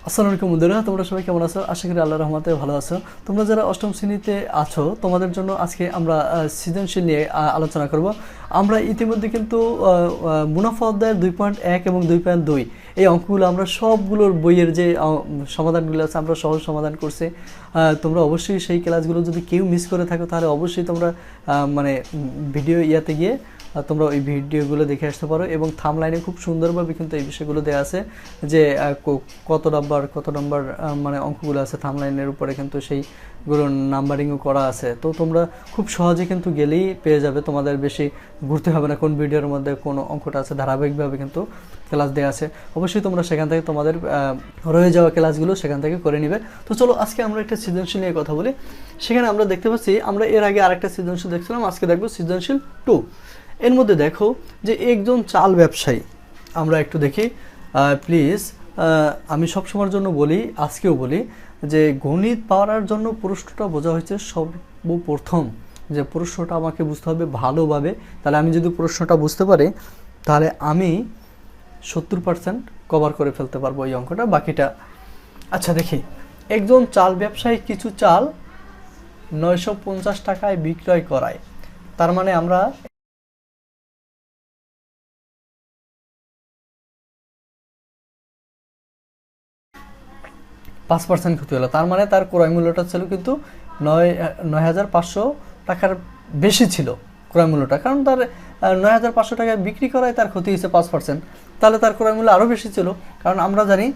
আসসালামু আলাইকুম বন্ধুরা, তোমরা সবাই কেমন আছো? আশা করি আল্লাহর রহমতে ভালো আছো। তোমরা যারা অষ্টম শ্রেণীতে আছো তোমাদের জন্য আজকে আমরা সৃজনশীল নিয়ে আলোচনা করব। আমরা ইতিমধ্যে কিন্তু মুনাফা অধ্যায়ের 2.1 এবং 2.2 এই অঙ্কগুলো আমরা সবগুলোর বইয়ের যে সমাধানগুলো আছে আমরা সহজ সমাধান করছি। তোমরা অবশ্যই সেই ক্লাসগুলো যদি কেউ মিস করে থাকো তাহলে অবশ্যই তোমরা মানে ভিডিও ইয়াতে গিয়ে তোমরা ওই ভিডিওগুলো দেখে আসতে পারো এবং থাম্বনেইলে খুব সুন্দরভাবে কিন্তু এই বিষয়গুলো দেওয়া আছে যে কত নাম্বার মানে অঙ্কগুলো আছে থাম্বনেইলের উপরে কিন্তু সেইগুলোর নাম্বারিংও করা আছে। তো তোমরা খুব সহজে কিন্তু গেলেই পেয়ে যাবে, তোমাদের বেশি ঘুরতে হবে না কোন ভিডিওর মধ্যে কোন অঙ্কটা আছে, ধারাবাহিকভাবে কিন্তু ক্লাস দেওয়া আছে। অবশ্যই তোমরা সেখান থেকে তোমাদের রয়ে যাওয়া ক্লাসগুলো সেখান থেকে করে নিবে। তো চলো আজকে আমরা একটা সৃজনশীল নিয়ে কথা বলি। সেখানে আমরা দেখতে পাচ্ছি আমরা এর আগে আরেকটা সৃজনশীল দেখছিলাম, আজকে দেখবো সৃজনশীল 2। এর মধ্যে দেখো যে একজন চাল ব্যবসায়ী, আমরা একটু দেখি প্লিজ। আমি সবসময়ের জন্য বলি, আজকেও বলি যে গণিত পাওয়ার জন্য প্রশ্নটা বোঝা হয়েছে সর্বপ্রথম যে প্রশ্নটা আমাকে বুঝতে হবে ভালোভাবে। তাহলে আমি যদি প্রশ্নটা বুঝতে পারি তাহলে আমি 70% কভার করে ফেলতে পারবো এই অঙ্কটা, বাকিটা আচ্ছা দেখি। একজন চাল ব্যবসায়ী কিছু চাল 950 টাকায় বিক্রয় করায়, তার মানে আমরা 5% ক্ষতি হলো, তার মানে তার ক্রয় মূল্যটা ছিল কিন্তু 9,500 টাকার বেশি ছিল ক্রয় মূল্যটা, কারণ তার 9,500 টাকায় বিক্রি করায় তার ক্ষতি হয়েছে 5%। তাহলে তার ক্রয় মূল্য আরও বেশি ছিল, কারণ আমরা জানি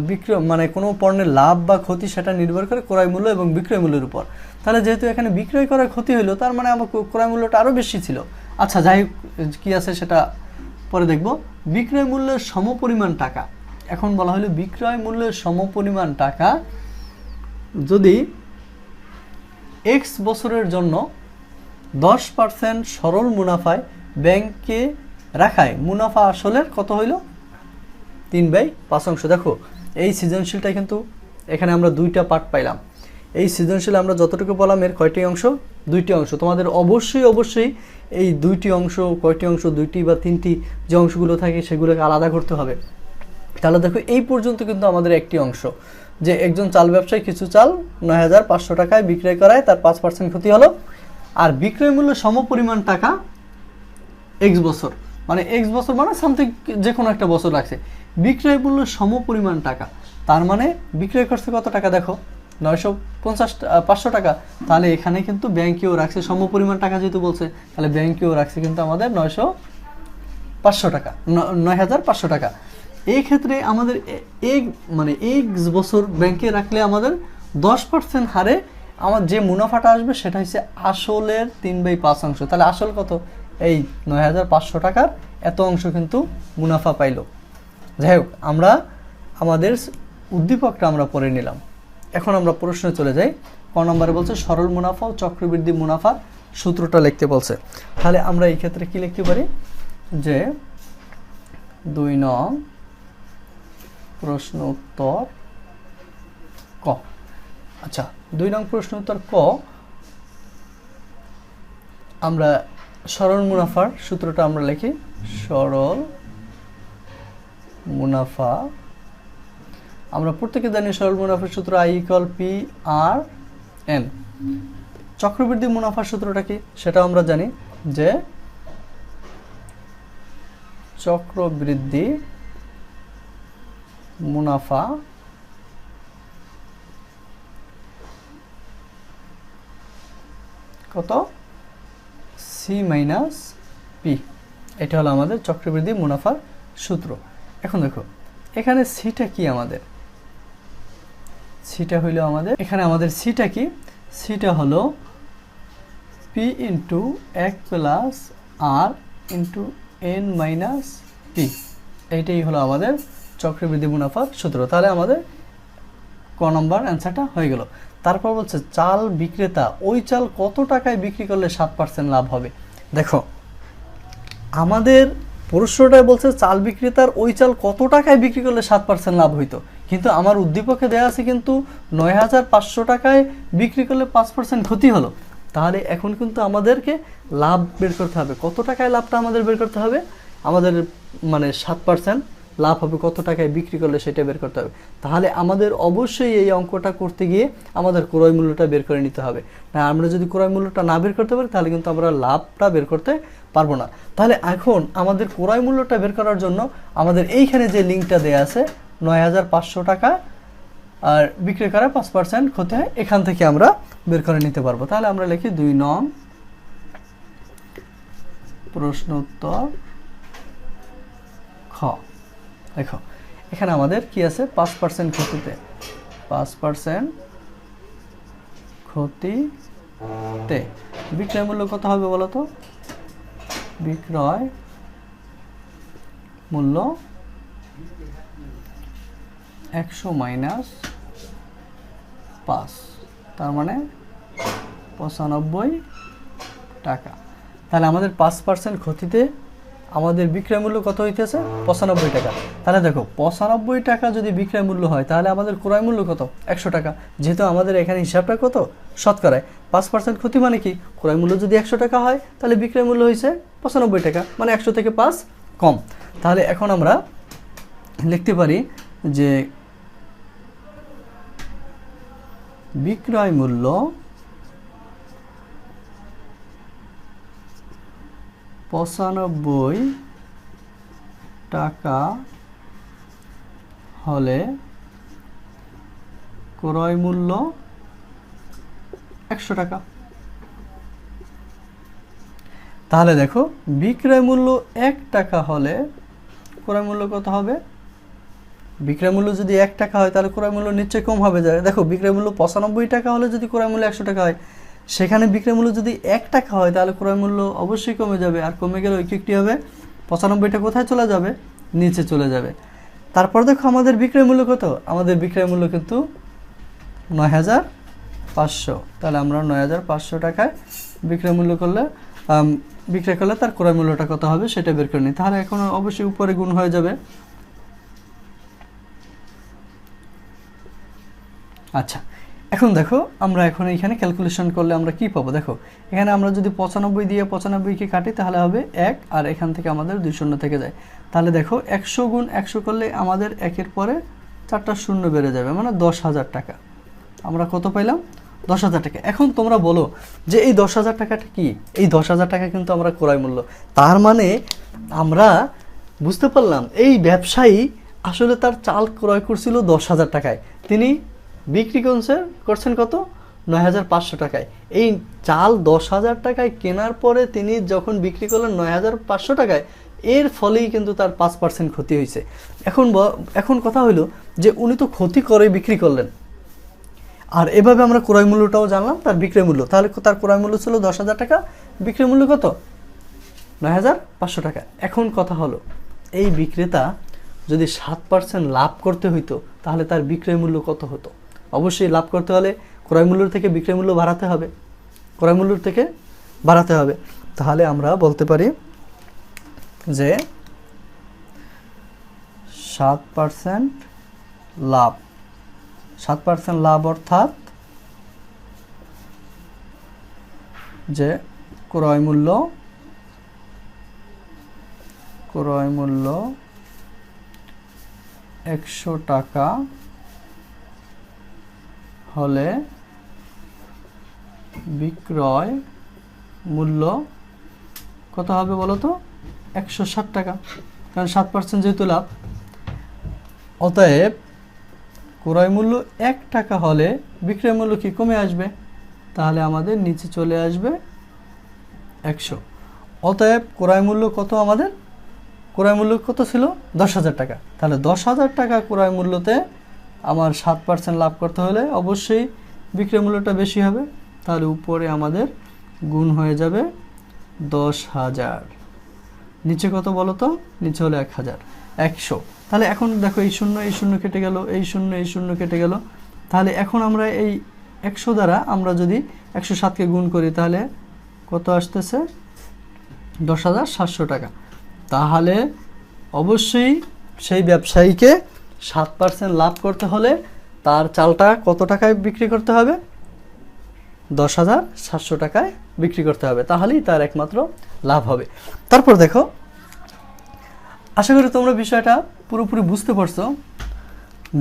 বিক্রয় মানে কোনো পণ্যের লাভ বা ক্ষতি সেটা নির্ভর করে ক্রয় মূল্য এবং বিক্রয় মূল্যের উপর। তাহলে যেহেতু এখানে বিক্রয় করার ক্ষতি হলো তার মানে আমার ক্রয় মূল্যটা আরও বেশি ছিল। আচ্ছা যাই হোক, কী আছে সেটা পরে দেখব। বিক্রয় মূল্যের সমপরিমাণ টাকা, এখন বলা হলো বিক্রয় মূল্যের সমপরিমাণ টাকা যদি এক্স বছরের জন্য 10% সরল মুনাফায় ব্যাংকে রাখায় মুনাফা আসলের কত হইল? 3/5 দেখো এই সৃজনশীলটা কিন্তু এখানে আমরা দুইটা পার্ট পাইলাম। এই সৃজনশীল আমরা যতটুকু বললাম এর কয়টি অংশ? দুইটি অংশ। তোমাদের অবশ্যই এই দুইটি অংশ, কয়টি অংশ, দুইটি বা তিনটি যে অংশগুলো থাকে সেগুলোকে আলাদা করতে হবে। তাহলে দেখো এই পর্যন্ত কিন্তু আমাদের একটি অংশ যে একজন চাল ব্যবসায়ী কিছু চাল 9,500 টাকায় বিক্রয় করায়, তার 5% ক্ষতি হলো। আর বিক্রয় মূল্য সমপরিমাণ টাকা এক্স বছর, মানে এক্স বছর মানে সামথিং যে কোনো একটা বছর লাগছে। বিক্রয় মূল্য সমপরিমাণ টাকা, তার মানে বিক্রয় করছে কত টাকা? দেখো 500 টাকা। তাহলে এখানে কিন্তু ব্যাংকেও রাখছে সমপরিমাণ টাকা, যেহেতু বলছে তাহলে ব্যাংকেও রাখছে কিন্তু আমাদের 9,500 টাকা, 9,500 টাকা। এই ক্ষেত্রে আমাদের এক্স বছর ব্যাংকে রাখলে আমাদের 10% হারে আমার যে মুনাফাটা আসবে সেটা হচ্ছে আসলের 3/5। তাহলে আসল কত? এই 9,500 টাকার এত অংশ কিন্তু মুনাফা পাইল। যাই হোক, আমরা আমাদের উদ্দীপকটা আমরা পড়ে নিলাম। এখন আমরা প্রশ্নে চলে যাই। ক নম্বরে বলছে সরল মুনাফা ও চক্রবৃদ্ধি মুনাফার সূত্রটা লিখতে বলছে। তাহলে আমরা এই ক্ষেত্রে কি লিখতে পারি যে 2 নং প্রশ্ন উত্তর ক। আচ্ছা 2 নং প্রশ্ন উত্তর ক, আমরা সরল মুনাফার সূত্রটা আমরা লিখি। সরল মুনাফা আমরা প্রত্যেকে জানি সরল মুনাফার সূত্র I=P/R(N). চক্রবৃদ্ধি মুনাফার সূত্রটা কি সেটাও আমরা জানি যে চক্রবৃদ্ধি মুনাফা কত? C-P। এটা হলো আমাদের চক্রবৃদ্ধি মুনাফার সূত্র। এখন দেখো এখানে সিটা কি? আমাদের সিটা হইল আমাদের এখানে আমাদের সিটা কি? সিটা হলো P/R(N-P)। এইটাই হলো আমাদের চক্রবৃদ্ধি মুনাফার সূত্র। তাহলে আমাদের ক নম্বর অ্যান্সারটা হয়ে গেল। তারপর বলছে চাল বিক্রেতা ওই চাল কত টাকায় বিক্রি করলে 7% লাভ হবে। দেখো আমাদের প্রশ্নটায় বলছে চাল বিক্রেতার ওই চাল কত টাকায় বিক্রি করলে 7% লাভ হইতো, কিন্তু আমার উদ্দীপকে দেওয়া আছে কিন্তু 9,500 টাকায় বিক্রি করলে 5% ক্ষতি হলো। তাহলে এখন কিন্তু আমাদেরকে লাভ বের করতে হবে। কত টাকায় লাভটা আমাদের বের করতে হবে? আমাদের মানে 7% লাভ হবে, কত টাকায় বিক্রি করলে সেটা বের করতে হবে। তাহলে আমাদের অবশ্যই এই অঙ্কটা করতে গিয়ে আমাদের ক্রয় মূল্যটা বের করে নিতে হবে। না, আমরা যদি ক্রয় মূল্যটা না বের করতে পারি তাহলে কিন্তু আমরা লাভটা বের করতে পারবো না। তাহলে এখন আমাদের ক্রয় মূল্যটা বের করার জন্য আমাদের এইখানে যে লিঙ্কটা দেওয়া আছে ৯৫০০ টাকা আর বিক্রি করা ৫% ক্ষতি হয়, এখান থেকে আমরা বের করে নিতে পারবো। তাহলে আমরা লিখি ২ নং প্রশ্ন উত্তর খ। দেখো এখানে আমাদের কি আছে, ৫% ক্ষতিতে, ৫% ক্ষতিতে বিক্রয় মূল্য কত হবে বলো তো? বিক্রয় মূল্য ১০০ মাইনাস ৫, তার মানে ৯৫ টাকা। তাহলে আমাদের ৫% ক্ষতিতে আমাদের বিক্রয় মূল্য কত হইতেছে? ৯৫ টাকা। তাহলে দেখো ৯৫ টাকা যদি বিক্রয় মূল্য হয় তাহলে আমাদের ক্রয় মূল্য কত? ১০০ টাকা। যেহেতু আমাদের এখানে হিসাবটা কত? শতকরায় ৫% ক্ষতি মানে কি, ক্রয় মূল্য যদি ১০০ টাকা হয় তাহলে বিক্রয় মূল্য হয়েছে ৯৫ টাকা, মানে ১০০ থেকে ৫ কম। তাহলে এখন আমরা লিখতে পারি যে বিক্রয় মূল্য পঁচানব্বই টাকা হলে ক্রয় মূল্য ১০০ টাকা। তাহলে দেখো বিক্রয় মূল্য ১ টাকা হলে ক্রয় মূল্য কত হবে? বিক্রয় মূল্য যদি ১ টাকা হয় তাহলে ক্রয় মূল্য নিশ্চয়ই কম হবে যায়। দেখো বিক্রয় মূল্য ৯৫ টাকা হলে যদি ক্রয় মূল্য ১০০ টাকা হয়, সেখানে বিক্রয় মূল্য যদি ১ টাকা হয় তাহলে ক্রয় মূল্য অবশ্যই কমে যাবে, আর কমে গেলে কি হবে? ৯৫টা কোথায় চলে যাবে? নিচে চলে যাবে। তারপর দেখো আমাদের বিক্রয় মূল্য কত? আমাদের বিক্রয় মূল্য কিন্তু ৯৫০০। তাহলে আমরা ৯৫০০ টাকায় বিক্রয় মূল্য করলে বিক্রয় করলে তার ক্রয় মূল্যটা কত হবে সেটা বের করে নিই। তাহলে এখন অবশ্যই উপরে গুণ হয়ে যাবে। আচ্ছা, এখন দেখো আমরা এখন এখানে ক্যালকুলেশন করলে আমরা কি পাবো? দেখো এখানে আমরা যদি ৯৫ দিয়ে ৯৫কে কাটি তাহলে হবে ১, আর এখান থেকে আমাদের ২ শূন্য থেকে যায়। তাহলে দেখো ১০০ গুণ ১০০ করলে আমাদের ১-এর পরে ৪টা শূন্য বেড়ে যাবে, মানে ১০,০০০ টাকা। আমরা কত পাইলাম? ১০,০০০ টাকা। এখন তোমরা বলো যে এই ১০,০০০ টাকাটা কি? এই ১০,০০০ টাকা কিন্তু আমরা ক্রয় মূল্য। তার মানে আমরা বুঝতে পারলাম এই ব্যবসায়ী আসলে তার চাল ক্রয় করছিল ১০,০০০ টাকায়, তিনি বিক্রি করছেন কত? ৯৫০০ টাকায়। এই চাল ১০,০০০ টাকায় কেনার পরে তিনি যখন বিক্রি করলেন ৯৫০০ টাকায়, এর ফলেই কিন্তু তার ৫% ক্ষতি হয়েছে। এখন কথা হলো যে উনি তো ক্ষতি করে বিক্রি করলেন, আর এভাবে আমরা ক্রয় মূল্যটাও জানলাম, তার বিক্রয় মূল্য। তাহলে তার ক্রয় মূল্য ছিল ১০,০০০ টাকা, বিক্রয় মূল্য কত? ৯৫০০ টাকা। এখন কথা হলো এই বিক্রেতা যদি ৭% লাভ করতে হইতো তাহলে তার বিক্রয় মূল্য কত হতো? অবশ্যই লাভ করতে হলে ক্রয় মূল্য থেকে বিক্রয় মূল্য বাড়াতে হবে, ক্রয় মূল্য থেকে বাড়াতে হবে। তাহলে আমরা বলতে পারি যে ৭% লাভ, ৭% লাভ অর্থাৎ যে ক্রয় মূল্য ১০০ টাকা হলে বিক্রয় মূল্য কত হবে বলো তো? ১৬০ টাকা, কারণ ৭% যেহেতু লাভ। অতএব ক্রয় মূল্য ১ টাকা হলে বিক্রয় মূল্য কি কমে আসবে? তাহলে আমাদের নিচে চলে আসবে ১০০। অতএব ক্রয় মূল্য কত? আমাদের ক্রয় মূল্য কত ছিল? ১০,০০০ টাকা। তাহলে ১০,০০০ টাকা ক্রয় মূল্যতে আমার ৭% লাভ করতে হলে অবশ্যই বিক্রয় মূল্যটা বেশি হবে। তাহলে উপরে আমাদের গুণ হয়ে যাবে ১০,০০০, নিচে কত বলো তো? নিচে হলো ১,০০০, ১০০। তাহলে এখন দেখো এই শূন্য কেটে গেল, এই শূন্য কেটে গেল। তাহলে এখন আমরা এই ১০০ দ্বারা আমরা যদি ১০৭কে গুণ করি তাহলে কত আসতেছে? ১০,৭০০ টাকা। তাহলে অবশ্যই সেই ব্যবসায়ীকে ৭% লাভ করতে হলে তার চালটা কত টাকায় বিক্রি করতে হবে? ১০,৭০০ টাকায় বিক্রি করতে হবে, তাহলেই তার একমাত্র লাভ হবে। তারপর দেখো, আশা করি তোমরা বিষয়টা পুরোপুরি বুঝতে পারছো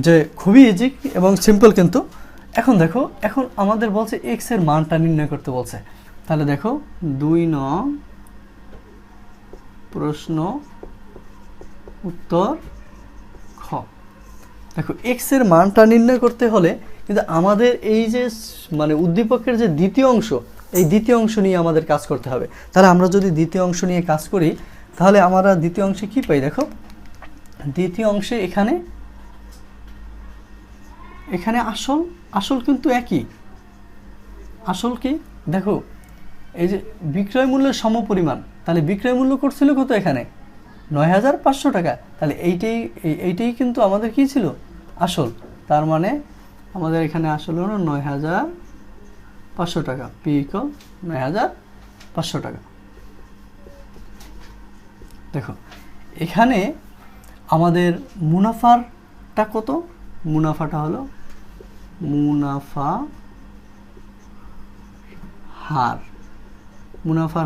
যে খুবই ইজি এবং সিম্পল। কিন্তু এখন দেখো, এখন আমাদের বলছে এক্স এর মানটা নির্ণয় করতে বলছে। তাহলে দেখো 2 নং প্রশ্ন উত্তর খ। দেখো এক্স এর মানটা নির্ণয় করতে হলে কিন্তু আমাদের এই যে মানে উদ্দীপকের যে দ্বিতীয় অংশ, এই দ্বিতীয় অংশ নিয়ে আমাদের কাজ করতে হবে। তাহলে আমরা যদি দ্বিতীয় অংশ নিয়ে কাজ করি তাহলে আমরা দ্বিতীয় অংশে কি পাই? দেখো দ্বিতীয় অংশে এখানে এখানে আসল কিন্তু একই। আসল কি? দেখো এই যে বিক্রয় মূল্যের সমপরিমাণ, তাহলে বিক্রয় মূল্য করছিল কত? এখানে ৯,৫০০ টাকা। তাহলে এইটাই কিন্তু আমাদের কি ছিল? আসল। তার মানে আমাদের এখানে আসল হলো ৯,৫০০ টাকা, পি ইকুয়াল ৯,৫০০ টাকা। দেখো এখানে আমাদের মুনাফাটা কত? মুনাফাটা হলো মুনাফার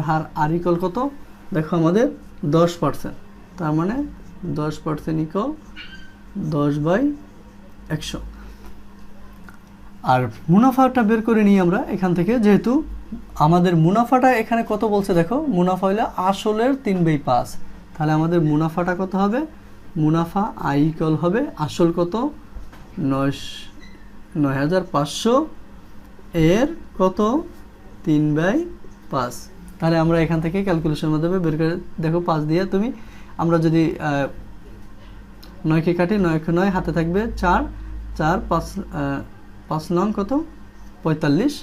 হার আর ইকুয়াল কত? দেখো আমাদের 10%। তার মানে 10% ইকুয়াল 10/100। আর মুনাফাটা বের করে নিই আমরা এখান থেকে, যেহেতু আমাদের মুনাফাটা এখানে কত বলছে। দেখো মুনাফা হলো আসলের 3/5। তাহলে আমাদের মুনাফাটা কত হবে? মুনাফা আই ইকুয়াল হবে আসল কত? ৯,৫০০ এর কত? 3/5। তাহলে আমরা এখান থেকে ক্যালকুলেশনের মাধ্যমে বের করে দেখো 5 দিয়ে তুমি, আমরা যদি 9কে কাটি, 9 9 হাতে থাকবে 4, 4 5 নং কত? 45।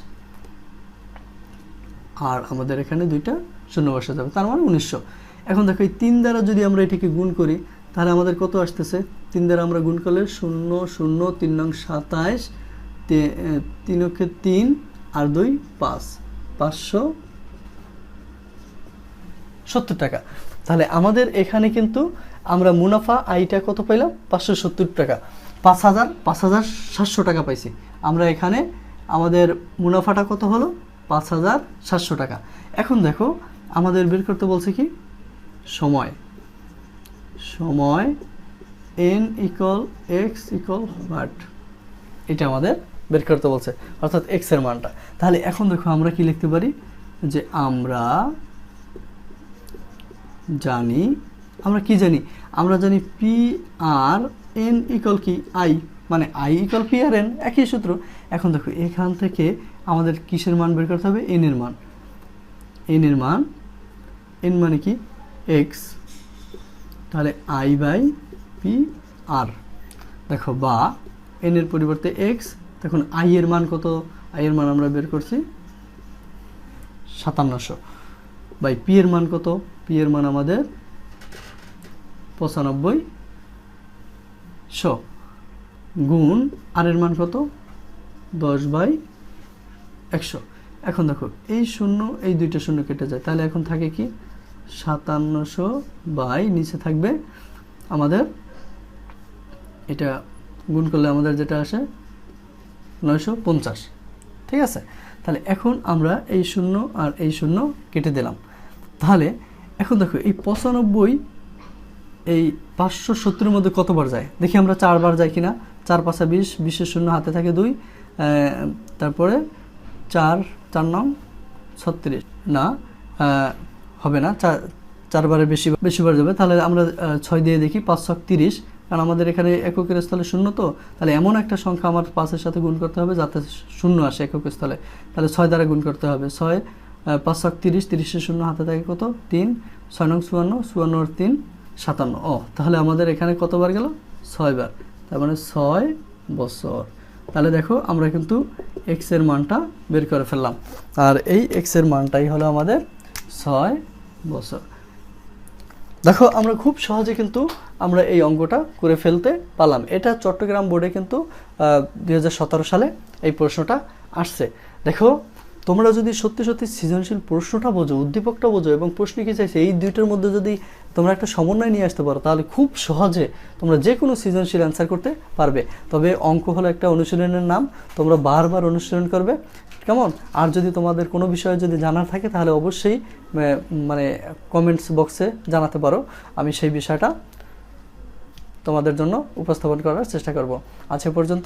আর আমাদের এখানে দুইটা শূন্য বসে যাবে, তার মানে 1900। এখন দেখো এই 3 দ্বারা যদি আমরা এটাকে গুণ করি তাহলে আমাদের কত আসতেছে? 3 দ্বারা আমরা গুণ করলে 0 0 3 নং 27, 3 কে 3 আর 2 5, 570 টাকা। তাহলে আমাদের এখানে কিন্তু আমরা মুনাফা আইটা কত পাইলাম? 570 টাকা, 5,700 টাকা পাইছি আমরা এখানে। আমাদের মুনাফাটা কত হলো? 5,700 টাকা। এখন দেখো আমাদের বের করতে বলছে কি? সময় n equal x equal what, এটা আমাদের বের করতে বলছে, অর্থাৎ এক্স এর মানটা। তাহলে এখন দেখো আমরা কি লিখতে পারি? যে আমরা কি জানি? আমরা জানি পি আর এন ইকুয়াল কি? আই, মানে I equal P R N, একই সূত্র। এখন দেখো এখান থেকে আমাদের কিসের মান বের করতে হবে? এন এর মান। এন মানে কি? এক্স। তাহলে আই বাই পি আর। দেখো বা এন এর পরিবর্তে এক্স। তখন আই এর মান কত? আই এর মান আমরা বের করছি 5700 বাই পি এর মান কত? পি এর মান আমাদের 9500 গুণ আর এর মান কত? 10/100। এখন দেখো এই শূন্য, এই দুইটা শূন্য কেটে যায়, তাহলে এখন থাকে কি? 5700 বাই নিচে থাকবে আমাদের, এটা গুণ করলে আমাদের যেটা আসে 950। ঠিক আছে? তাহলে এখন আমরা এই শূন্য আর এই শূন্য কেটে দিলাম। তাহলে এখন দেখো এই 95 এই 570-এর মধ্যে কতবার যায় দেখি আমরা? 4 বার যায় কিনা? 4 5 20, 20-এর শূন্য হাতে থাকে 2, তারপরে 4 4 নং 36 না, হবে না, 4 বারের বেশিবার যাবে। তাহলে আমরা 6 দিয়ে দেখি, 5 6 30, কারণ আমাদের এখানে এককের স্থলে শূন্য, তো তাহলে এমন একটা সংখ্যা আমার 5-এর সাথে গুণ করতে হবে যাতে শূন্য আসে এককের স্থলে। তাহলে 6 দ্বারা গুণ করতে হবে। 6 5 6 30, 30-এর শূন্য হাতে থাকে কত? 3, 6 নং 54, 54 আর 3 57। ও তাহলে আমাদের এখানে কতবার গেল? 6 বার, তার মানে 6 বছর। তাহলে দেখো আমরা কিন্তু এক্স এর মানটা বের করে ফেললাম, আর এই এক্স এর মানটাই হলো আমাদের 6 বছর। দেখো আমরা খুব সহজে কিন্তু আমরা এই অঙ্কটা করে ফেলতে পারলাম। এটা চট্টগ্রাম বোর্ডে কিন্তু 2017 সালে এই প্রশ্নটা আসছে। দেখো তোমরা যদি সত্যি সত্যি সৃজনশীল প্রশ্নটা বোঝো, উদ্দীপকটা বোঝো এবং প্রশ্ন কি চাইছে, এই দুইটার মধ্যে যদি তোমরা একটা সমন্বয় নিয়ে আসতে পারো তাহলে খুব সহজে তোমরা যে কোনো সৃজনশীল অ্যান্সার করতে পারবে। তবে অঙ্ক হলো একটা অনুশীলনের নাম, তোমরা বারবার অনুশীলন করবে, কেমন? আর যদি তোমাদের কোনো বিষয়ে যদি জানার থাকে তাহলে অবশ্যই মানে কমেন্টস বক্সে জানাতে পারো, আমি সেই বিষয়টা তোমাদের জন্য উপস্থাপন করার চেষ্টা করব। আজ এ পর্যন্ত।